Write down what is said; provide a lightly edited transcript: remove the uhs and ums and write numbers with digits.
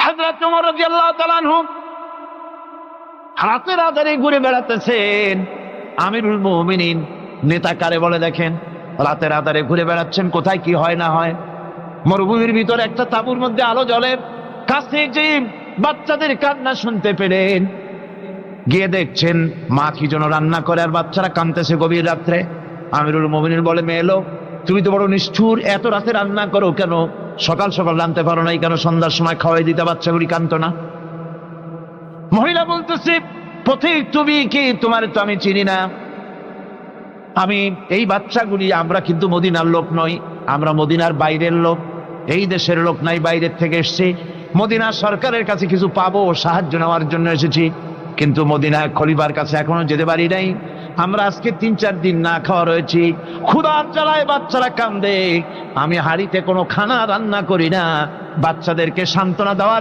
হযরত ওমর রাদিয়াল্লাহু তাআলা আনহু রাতের আধারে ঘুরে বেড়াতেছেন। আমিরুল মুমিনিন নেতা কারে বলে দেখেন, রাতের আধারে ঘুরে বেড়াচ্ছেন, কোথায় কি হয় না হয়। মরুভূমির ভিতরে একটা তাঁবুর মধ্যে আলো জ্বলে, কাছে যে বাচ্চাদের কান্না শুনতে পেলেন, গিয়ে দেখছেন মা কি যেন রান্না করে আর বাচ্চারা কাঁদতেছে গভীর রাত্রে। আমিরুল মুমিনিন বলে, মেয়ে লোক, তুমি তো বড় নিষ্ঠুর, এত রাতে রান্না করো কেন? সকাল সকাল রাঁধতে পারো নাই কেন? সন্ধ্যার সময় খাওয়াই দিতে বাচ্চাগুলি কাঁদতো না। মহিলা বলতেছে, পথিক তুমি কি? তোমার তো আমি চিনি না। আমি এই বাচ্চাগুলি, আমরা কিন্তু মদিনার লোক নই, আমরা মদিনার বাইরের লোক, এই দেশের লোক নাই, বাইরের থেকে এসেছি। মদিনা সরকারের কাছে কিছু পাবো, সাহায্য নেওয়ার জন্য এসেছি, কিন্তু মদিনা খলিফার কাছে এখনো যেতে পারি নাই। আমরা আজকে 3-4 দিন না খাওয়া রয়েছি, ক্ষুধার জ্বালায় বাচ্চারা কান্দে। আমি হাড়িতে কোনো খানা রান্না করি না, বাচ্চাদেরকে সান্ত্বনা দেওয়ার